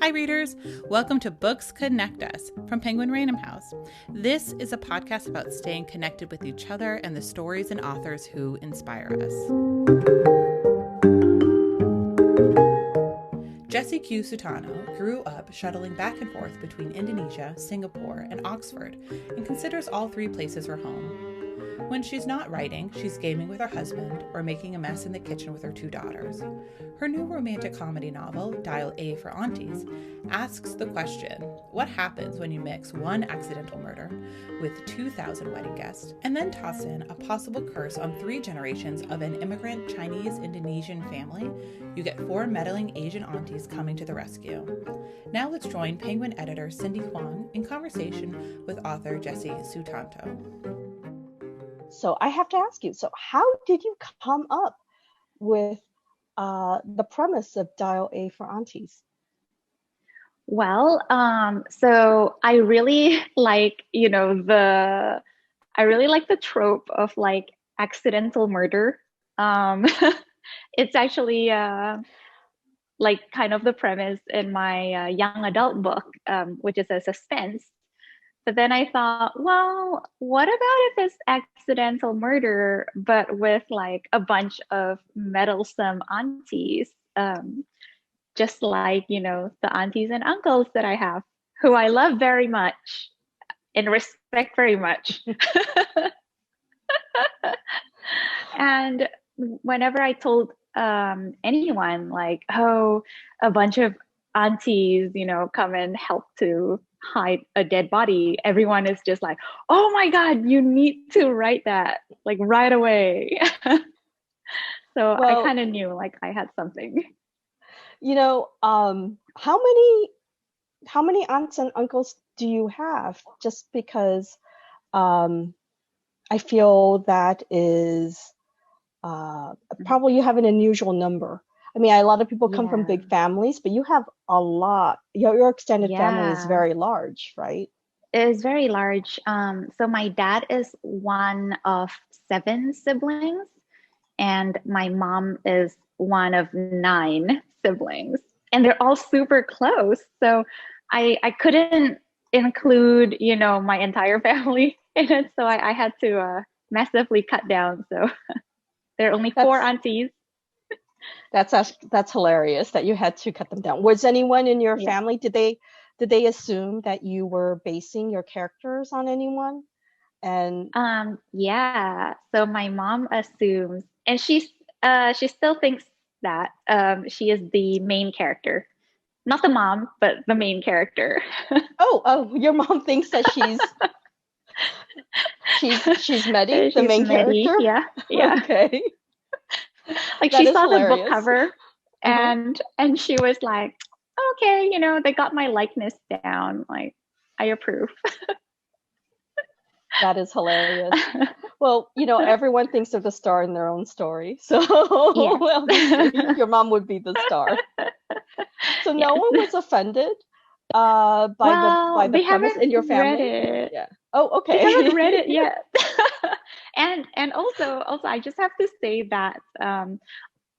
Hi, readers. Welcome to Books Connect Us from Penguin Random House. This is a podcast about staying connected with each other and the stories and authors who inspire us. Jessie Q Sutanto grew up shuttling back and forth between Indonesia, Singapore, and Oxford, and considers all three places her home. When she's not writing, she's gaming with her husband or making a mess in the kitchen with her two daughters. Her new romantic comedy novel, DIAL A for Aunties, asks the question, what happens when you mix one accidental murder with 2,000 wedding guests, and then toss in a possible curse on 3 generations of an immigrant Chinese-Indonesian family? You get 4 meddling Asian aunties coming to the rescue. Now let's join Penguin editor Cindy Huang in conversation with author Jessie Sutanto. So I have to ask you, so how did you come up with the premise of Dial A for Aunties? Well, so I really like, the trope of like accidental murder. It's actually like kind of the premise in my young adult book, which is a suspense. But then I thought, well, what about if it's accidental murder, but with like a bunch of meddlesome aunties, just like, the aunties and uncles that I have, who I love very much and respect very much. And whenever I told anyone like, oh, a bunch of aunties, come and help to hide a dead body, everyone is just like, oh my God, you need to write that like right away. So I kind of knew like I had something. How many aunts and uncles do you have? Just because I feel that is probably you have an unusual number. I mean, a lot of people come from big families, but you have a lot. Your extended family is very large, right? It is very large. So my dad is one of 7 siblings, and my mom is one of 9 siblings, and they're all super close. So I couldn't include, my entire family in it. So I had to massively cut down. So there are only 4 aunties. That's hilarious that you had to cut them down. Was anyone in your family, did they assume that you were basing your characters on anyone? And so my mom assumes, and she still thinks that she is the main character, not the mom, but the main character. oh, your mom thinks that she's Maddie, the main character. Yeah. Okay. Like she saw the book cover and she was like, okay, they got my likeness down. Like, I approve. That is hilarious. Well, everyone thinks of the star in their own story. So your mom would be the star. So no one was offended by the premise in your family? Read it. Yeah. Oh, okay. They haven't read it yet. And also I just have to say that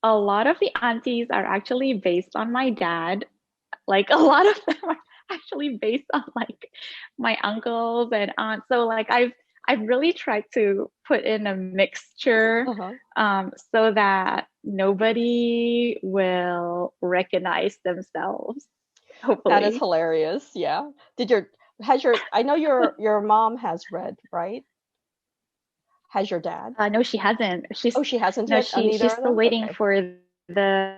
a lot of the aunties are actually based on my dad. Like a lot of them are actually based on like my uncles and aunts. So like I've really tried to put in a mixture so that nobody will recognize themselves. Hopefully. That is hilarious. Yeah. I know your mom has read, right? Has your dad? No, she hasn't. She hasn't. No, she's still waiting for the.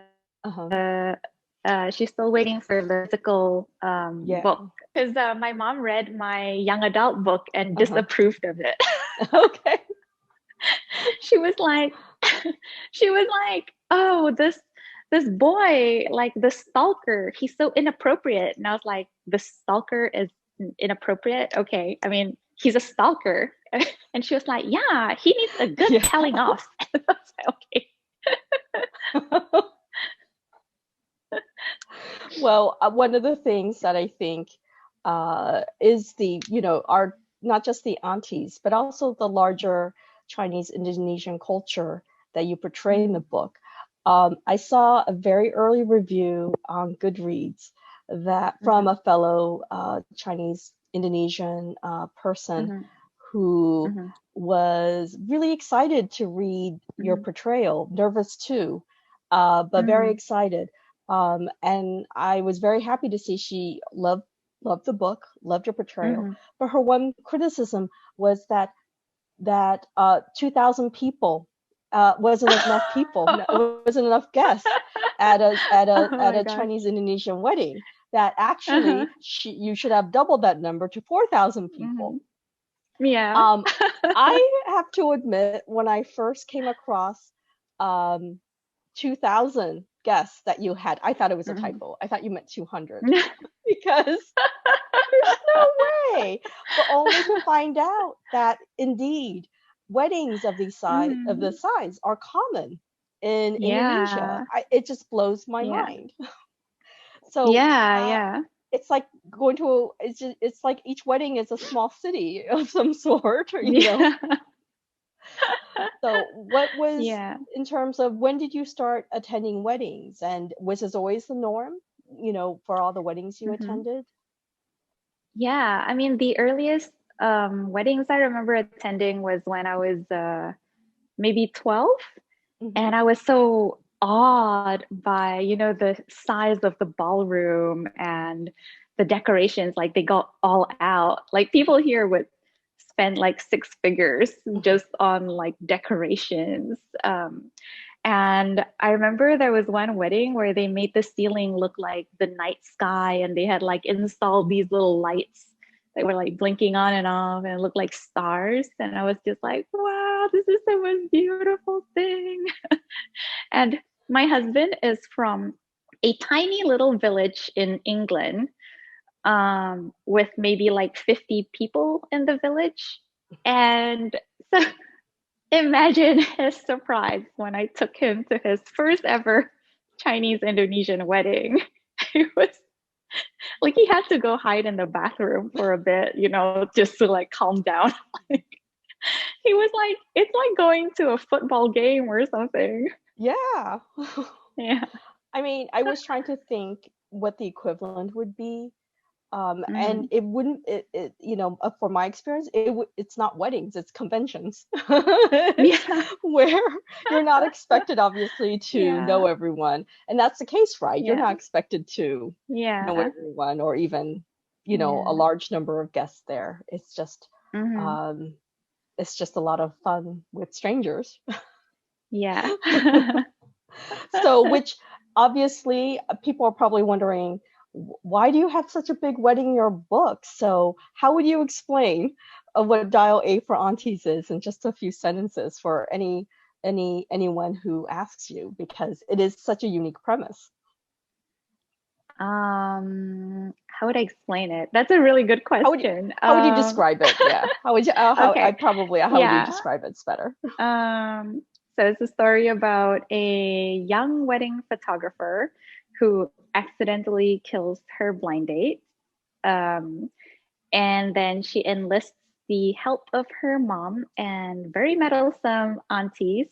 She's still waiting for the physical book, because my mom read my young adult book and disapproved of it. Okay. She was like, oh, this boy, like the stalker, he's so inappropriate. And I was like, the stalker is inappropriate? Okay, I mean, he's a stalker. And she was like, yeah, he needs a good telling off. I was like, okay. Well, one of the things that I think is our not just the aunties, but also the larger Chinese-Indonesian culture that you portray in the book. I saw a very early review on Goodreads that from a fellow Chinese-Indonesian person who was really excited to read your portrayal, nervous too, but very excited. And I was very happy to see she loved the book, loved your portrayal. But her one criticism was that 2,000 people wasn't enough people, wasn't enough guests at a Chinese-Indonesian wedding. That actually you should have doubled that number to 4,000 people. Yeah. I have to admit, when I first came across 2,000 guests that you had, I thought it was a typo. I thought you meant 200 because there's no way. But only to find out that indeed weddings of these size of the size are common in Indonesia. It just blows my mind. So it's like going to it's like each wedding is a small city of some sort, you know. So what was in terms of when did you start attending weddings, and was this always the norm, you know, for all the weddings you attended? Yeah, I mean, the earliest weddings I remember attending was when I was maybe 12, and I was so awed by, you know, the size of the ballroom and the decorations. Like, they got all out. Like, people here would spend like 6 figures just on like decorations. And I remember there was one wedding where they made the ceiling look like the night sky, and they had like installed these little lights that were like blinking on and off, and it looked like stars. And I was just like, wow, this is the most beautiful thing. And my husband is from a tiny little village in England, with maybe like 50 people in the village. And so imagine his surprise when I took him to his first ever Chinese-Indonesian wedding. It was like he had to go hide in the bathroom for a bit, you know, just to like calm down. He was like, it's like going to a football game or something. Yeah. Yeah. I mean, I was trying to think what the equivalent would be. And it wouldn't, you know, for my experience, it's not weddings, it's conventions. Where you're not expected, obviously, to know everyone. And that's the case, right? You're not expected to know everyone, or even, you know, a large number of guests there. It's just a lot of fun with strangers. Yeah. So, which obviously people are probably wondering, why do you have such a big wedding in your book? So how would you explain what Dial A for Aunties is in just a few sentences for anyone who asks you, because it is such a unique premise? How would I explain it? That's a really good question. How would you describe it? Yeah. How would you? How would you describe it? It's better. So it's a story about a young wedding photographer who accidentally kills her blind date. And then she enlists the help of her mom and very meddlesome aunties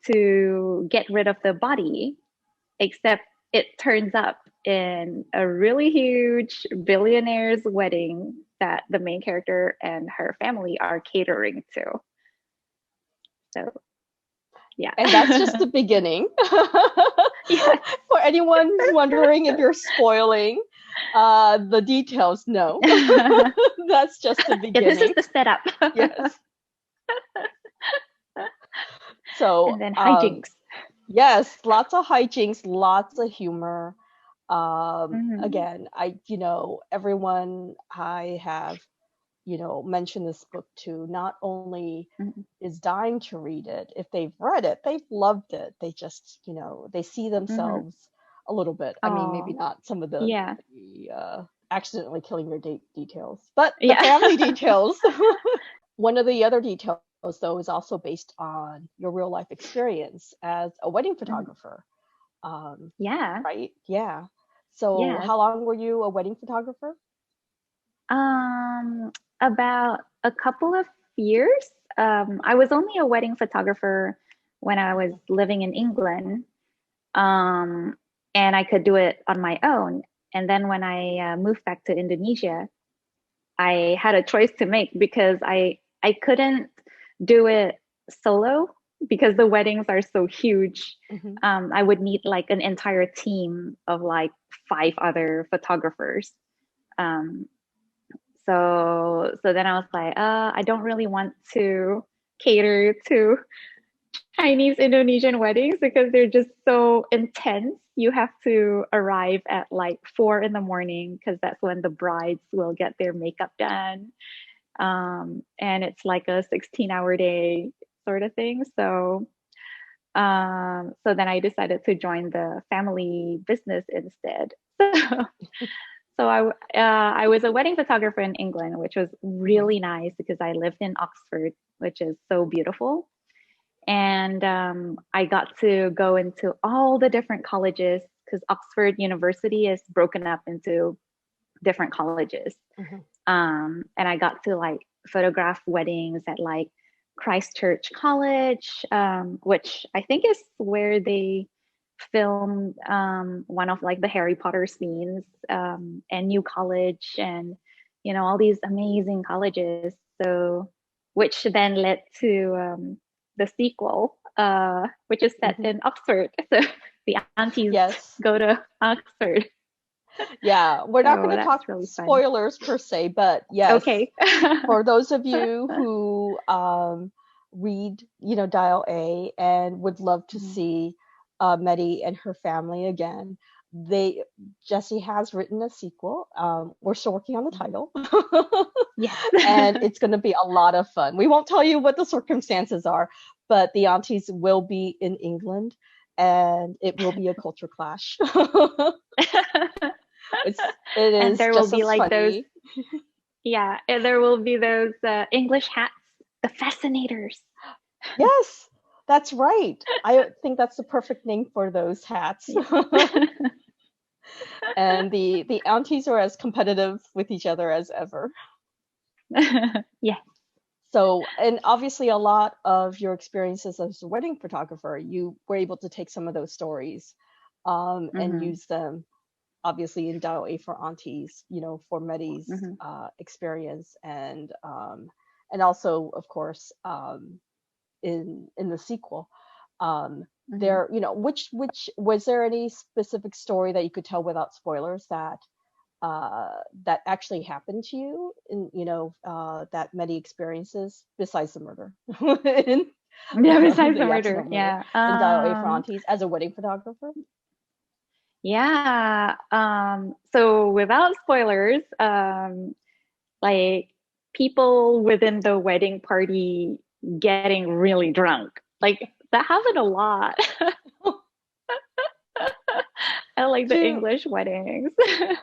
to get rid of the body, except it turns up in a really huge billionaire's wedding that the main character and her family are catering to. So yeah. And that's just the beginning. For anyone who's wondering if you're spoiling the details, no. That's just the beginning. Yeah, this is the setup. Yes. So, and then hijinks. Yes, lots of hijinks, lots of humor. Again, everyone I have, mentioned this book to not only is dying to read it. If they've read it, they've loved it. They just, they see themselves a little bit. I mean, maybe not some of the accidentally killing your date details, but the family details. One of the other details, though, is also based on your real life experience as a wedding photographer. Right? Yeah. So how long were you a wedding photographer? About a couple of years. I was only a wedding photographer when I was living in England, and I could do it on my own. And then when I moved back to Indonesia, I had a choice to make because I couldn't do it solo because the weddings are so huge. I would need like an entire team of like 5 other photographers. So then I was like, I don't really want to cater to Chinese-Indonesian weddings because they're just so intense. You have to arrive at like 4 in the morning because that's when the brides will get their makeup done. And it's like a 16-hour day sort of thing. So then I decided to join the family business instead. So I was a wedding photographer in England, which was really nice because I lived in Oxford, which is so beautiful. And I got to go into all the different colleges because Oxford University is broken up into different colleges. And I got to like photograph weddings at like Christchurch College, which I think is where they filmed one of like the Harry Potter scenes, and New College, and you know all these amazing colleges. So which then led to the sequel, which is set in Oxford. So the aunties go to Oxford. Yeah, we're not going to talk really spoilers per se, but yes. Okay. For those of you who read, Dial A and would love to see Medi and her family again, Jessie has written a sequel. We're still working on the title. And it's going to be a lot of fun. We won't tell you what the circumstances are, but the aunties will be in England and it will be a culture clash. It is, and there will be like funny. those, and there will be those English hats, the fascinators. Yes, that's right. I think that's the perfect name for those hats. And the aunties are as competitive with each other as ever. Yeah. So, and obviously a lot of your experiences as a wedding photographer, you were able to take some of those stories and use them obviously in Dial A for Aunties, for Medi's experience, and also of course in the sequel. There, which was there any specific story that you could tell without spoilers that actually happened to you in that Medi experiences besides the murder? Besides the murder, in Dial A for Aunties as a wedding photographer. Yeah. So without spoilers, like people within the wedding party getting really drunk, like that happened a lot. I like the English weddings.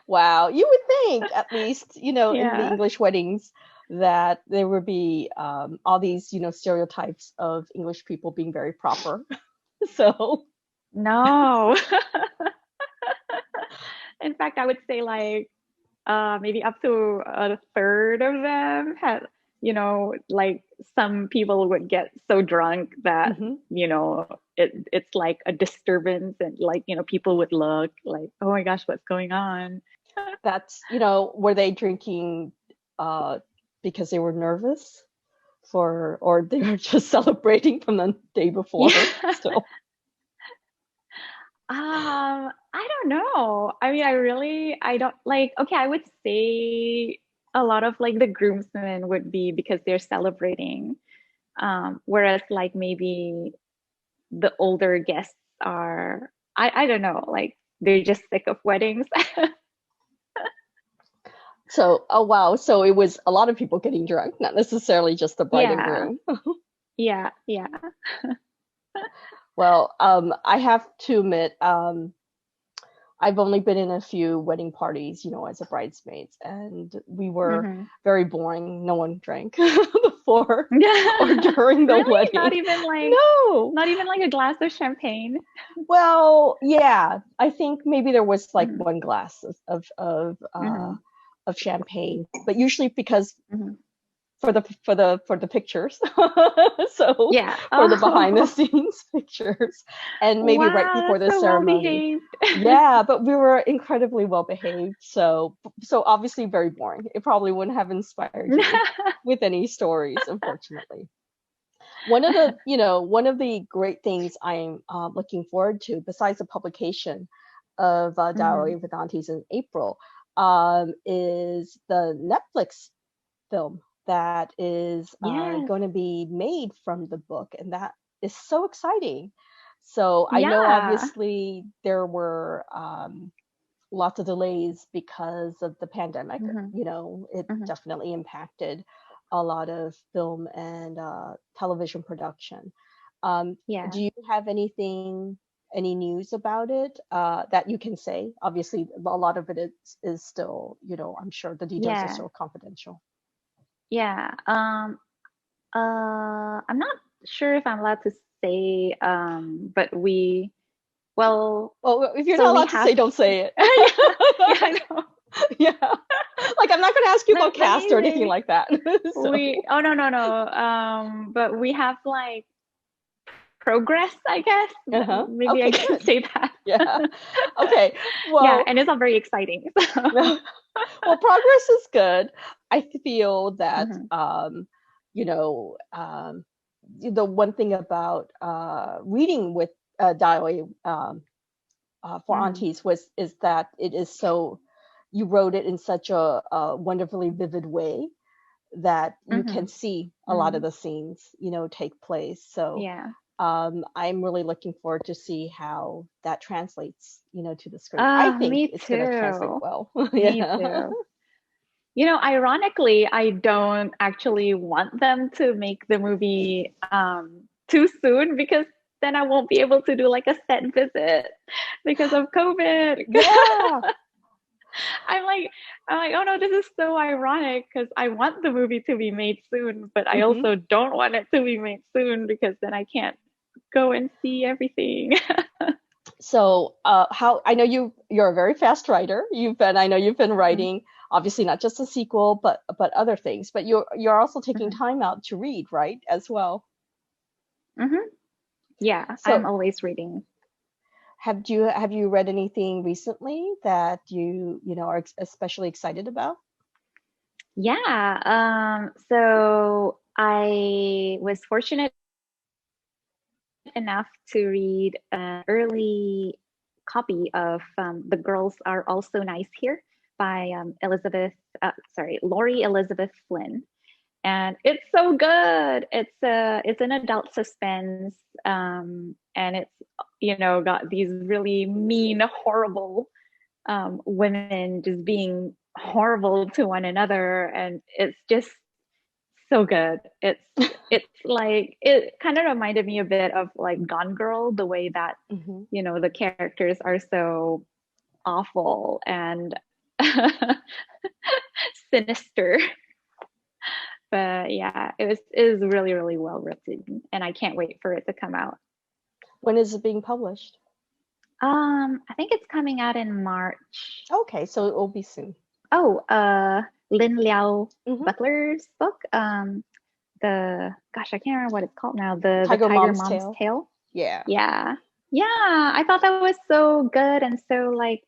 Wow, you would think at least, in the English weddings that there would be all these, stereotypes of English people being very proper. So no. In fact, I would say like maybe up to a third of them had, like some people would get so drunk that, it's like a disturbance, and like, people would look like, oh my gosh, what's going on? That's, were they drinking because they were nervous or they were just celebrating from the day before? So. I don't know. I mean, I don't like, okay, I would say a lot of like the groomsmen would be because they're celebrating. Whereas like maybe the older guests are, I don't know, like they're just sick of weddings. So, oh wow. So it was a lot of people getting drunk, not necessarily just the bride and groom. Yeah. Well, I have to admit, I've only been in a few wedding parties, as a bridesmaid, and we were very boring. No one drank before or during the really? wedding. Not even like not even like a glass of champagne. Well, yeah, I think maybe there was like one glass of champagne, but usually because for the pictures. So Yeah. for the behind the Oh, scenes pictures, and maybe right wow, before that's the so well ceremony. behaved. Yeah, but we were incredibly well behaved. So obviously very boring. It probably wouldn't have inspired you with any stories, unfortunately. One of the great things I'm looking forward to, besides the publication of DIAL Mhm. A for Aunties in April, is the Netflix film that is Yes. going to be made from the book, and that is so exciting. So I know Yeah. obviously there were lots of delays because of the pandemic. Mhm. It Mhm. definitely impacted a lot of film and television production. Yeah. Do you have any news about it that you can say? Obviously, a lot of it is still, I'm sure the details are Yeah. still confidential. Yeah. I'm not sure if I'm allowed to say, but well, Well, if you're so not we allowed to have, say, don't say it. yeah, yeah, I know. Yeah. Like, I'm not going to ask you about Let cast me or anything say, like that. So, oh, no, no, no. But we have like progress, I guess. uh-huh. Maybe I Okay, can good. say that. Yeah. Okay. Yeah, Well, and it's all very exciting. So. well, progress is good. I feel that Mhm. you know, the one thing about reading with Dial for Mhm. Aunties is that it is so you wrote it in such a wonderfully vivid way that you can Mhm. see a lot of Mhm. the scenes, take place. So Yeah. I'm really looking forward to see how that translates, to the screen. I think Me it's going to translate too. well. Me Yeah. too. Ironically, I don't actually want them to make the movie too soon because then I won't be able to do like a set visit because of COVID. Yeah. I'm like, oh no, this is so ironic because I want the movie to be made soon, but I Hmm. also don't want it to be made soon because then I can't go and see everything. So, how I know you're a very fast writer. I know you've been Mhm. writing, obviously not just a sequel, but other things. But you're also taking Mhm. time out to read, right, as well. Mhm. Yeah, I'm So, always reading. have you read anything recently that are especially excited about? Yeah, so I was fortunate enough to read an early copy of The Girls Are Also Nice Here by Lori Elizabeth Flynn. And it's so good. It's an adult suspense, and it's got these really mean, horrible women just being horrible to one another, and it's just so good. It's like it kind of reminded me a bit of like Gone Girl, the way that Hmm. the characters are so awful and sinister. But yeah, it is really really well written, and I can't wait for it to come out. When is it being published? I think it's coming out in March. Okay, so it will be soon. Oh, Lin Liao Hmm. Butler's book. The gosh, I can't remember what it's called now. The Tiger Tiger Mom's Mom's Tale. Tale. Yeah. Yeah. Yeah, I thought that was so good and so like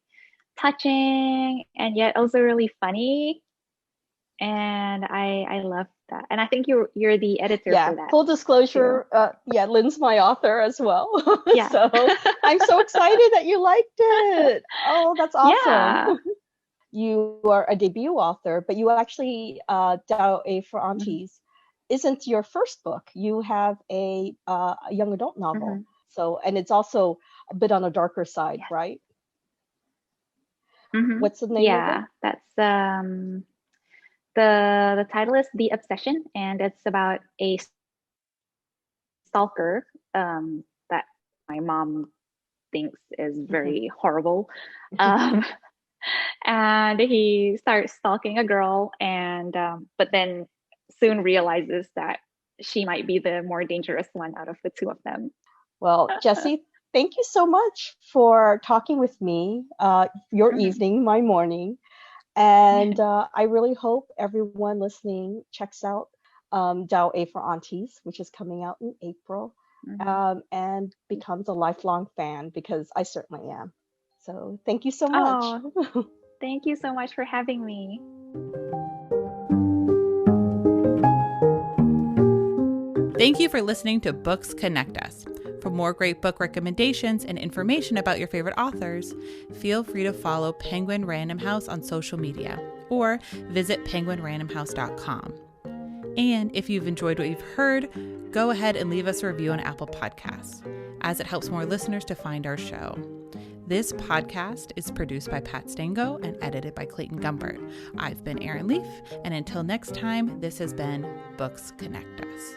touching and yet also really funny. And I love that. And I think you're the editor Yeah, for that full too. disclosure, yeah, Lynn's my author as well. Yeah. So I'm so excited that you liked it. Oh, that's awesome. Yeah. You are a debut author, but you actually, Dao A for Hmm. Aunties isn't your first book. You have a young adult novel. Hmm. So, and it's also a bit on a darker side, Yes. right? Hmm. What's the name of it? Yeah. That's the title is The Obsession, and it's about a stalker that my mom thinks is very horrible. Um, and he starts stalking a girl, and but then soon realizes that she might be the more dangerous one out of the two of them. Well, Jesse, thank you so much for talking with me, your Mhm. evening, my morning. And I really hope everyone listening checks out DIAL A for Aunties, which is coming out in April, and becomes a lifelong fan, because I certainly am. So thank you so much. Oh, thank you so much for having me. Thank you for listening to Books Connect Us. For more great book recommendations and information about your favorite authors, feel free to follow Penguin Random House on social media or visit penguinrandomhouse.com. And if you've enjoyed what you've heard, go ahead and leave us a review on Apple Podcasts, as it helps more listeners to find our show. This podcast is produced by Pat Stango and edited by Clayton Gumbert. I've been Erin Leaf, and until next time, this has been Books Connect Us.